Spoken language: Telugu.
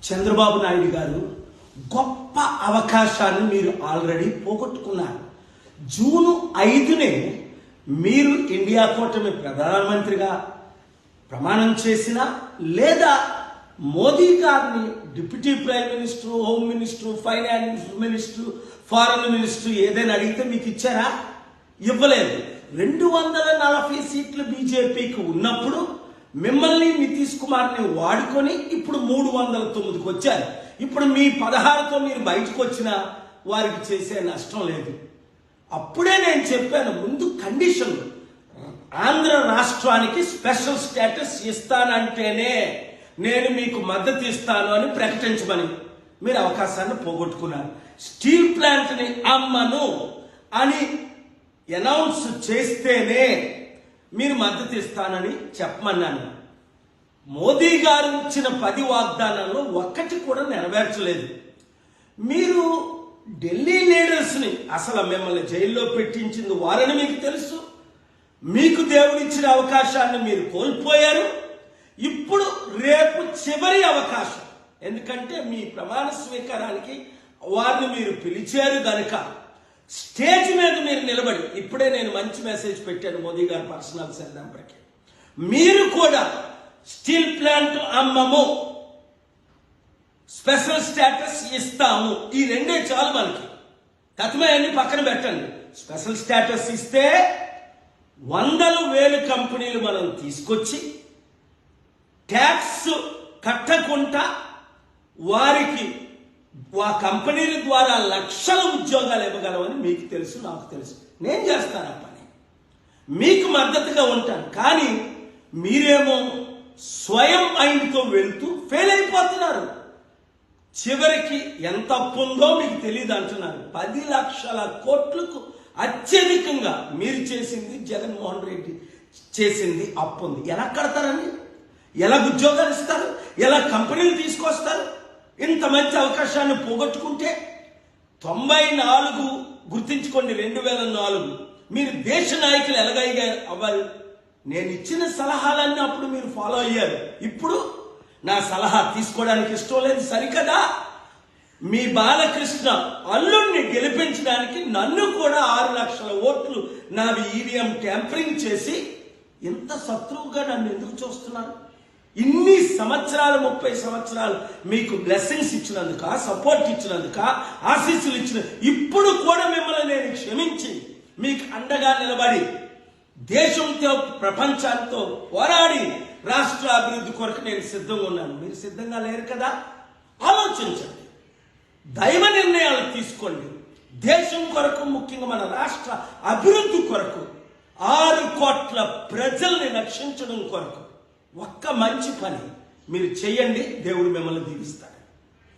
చంద్రబాబు నాయుడు గారు గొప్ప అవకాశాన్ని మీరు ఆల్రెడీ పోగొట్టుకున్నారు. జూన్ 5నే మీరు ఇండియా కూటమి ప్రధానమంత్రిగా ప్రమాణం చేసినా లేదా మోదీ గారిని deputy prime minister, home minister, finance minister, foreign minister ఏదైనా అడిగితే మీకు ఇచ్చారా? ఇవ్వలేదు. 240 సీట్లు బీజేపీకి ఉన్నప్పుడు మిమ్మల్ని నితీష్ కుమార్ని వాడుకొని ఇప్పుడు 309కి వచ్చారు. ఇప్పుడు మీ 16తో మీరు బయటకు వచ్చినా వారికి చేసే నష్టం లేదు. అప్పుడే నేను చెప్పాను, ముందు కండిషన్ ఆంధ్ర రాష్ట్రానికి స్పెషల్ స్టేటస్ ఇస్తానంటేనే నేను మీకు మద్దతు ఇస్తాను అని ప్రకటించమని. మీరు అవకాశాన్ని పోగొట్టుకున్నారు. స్టీల్ ప్లాంట్ని అమ్మను అని అనౌన్స్ చేస్తేనే మీరు మద్దతు ఇస్తానని చెప్పమన్నాను. మోదీ గారు ఇచ్చిన 10 వాగ్దానాల్లో ఒక్కటి కూడా నెరవేర్చలేదు. మీరు ఢిల్లీ లీడర్స్ని అసలు మిమ్మల్ని జైల్లో పెట్టించింది వారని మీకు తెలుసు. మీకు దేవుడిచ్చిన అవకాశాన్ని మీరు కోల్పోయారు. ఇప్పుడు రేపు చివరి అవకాశం, ఎందుకంటే మీ ప్రమాణ స్వీకారానికి వారిని మీరు పిలిచారు కనుక స్టేజ్ మీద మీరు నిలబడి, ఇప్పుడే నేను మంచి మెసేజ్ పెట్టాను మోదీ గారి పర్సనల్ సెల్ నెంబర్కి, మీరు కూడా స్టీల్ ప్లాంట్ అమ్మము, స్పెషల్ స్టేటస్ ఇస్తాము, ఈ రెండే చాలు మనకి. గతమేయన్ని పక్కన పెట్టండి. స్పెషల్ స్టేటస్ ఇస్తే 100,000 కంపెనీలు మనం తీసుకొచ్చి ట్యాక్స్ కట్టకుండా వారికి ఆ కంపెనీల ద్వారా లక్షల ఉద్యోగాలు ఇవ్వగలమని మీకు తెలుసు, నాకు తెలుసు. నేను చేస్తాను ఆ పని, మీకు మద్దతుగా ఉంటాను. కానీ మీరేమో స్వయం మైండ్తో వెళ్తూ ఫెయిల్ అయిపోతున్నారు. చివరికి ఎంత అప్పు ఉందో మీకు తెలియదు అంటున్నారు. 10 లక్షల కోట్లకు అత్యధికంగా మీరు చేసింది, జగన్మోహన్ రెడ్డి చేసింది అప్పు ఉంది. ఎలా కడతారని, ఎలా ఉద్యోగాలు ఇస్తారు, ఎలా కంపెనీలు తీసుకొస్తారు? ఇంత మంచి అవకాశాన్ని పోగొట్టుకుంటే 94 గుర్తించుకోండి, 2004 మీరు దేశ నాయకులు ఎలాగైగా అవ్వాలి. నేను ఇచ్చిన సలహాలన్నీ అప్పుడు మీరు ఫాలో అయ్యారు. ఇప్పుడు నా సలహా తీసుకోవడానికి ఇష్టం లేదు సరికదా? మీ బాలకృష్ణ అల్లుడిని గెలిపించడానికి నన్ను కూడా 6 లక్షల ఓట్లు నావి ఈవీఎం ట్యాంపరింగ్ చేసి ఇంత శత్రువుగా నన్ను ఎందుకు చూస్తున్నారు? ఇన్ని సంవత్సరాలు, 30 సంవత్సరాలు మీకు బ్లెస్సింగ్స్ ఇచ్చినందుక, సపోర్ట్ ఇచ్చినందుక, ఆశీస్సులు ఇచ్చిన, ఇప్పుడు కూడా మిమ్మల్ని నేను క్షమించి మీకు అండగా నిలబడి దేశంతో ప్రపంచాలతో పోరాడి రాష్ట్ర అభివృద్ధి కొరకు నేను సిద్ధంగా ఉన్నాను. మీరు సిద్ధంగా లేరు కదా? ఆలోచించండి, దైవ నిర్ణయాలు తీసుకోండి. దేశం కొరకు, ముఖ్యంగా మన రాష్ట్ర అభివృద్ధి కొరకు, 6 కోట్ల ప్రజల్ని రక్షించడం కొరకు ఒక్క మంచి పని మీరు చేయండి. దేవుడు మిమ్మల్ని దీవిస్తాడు.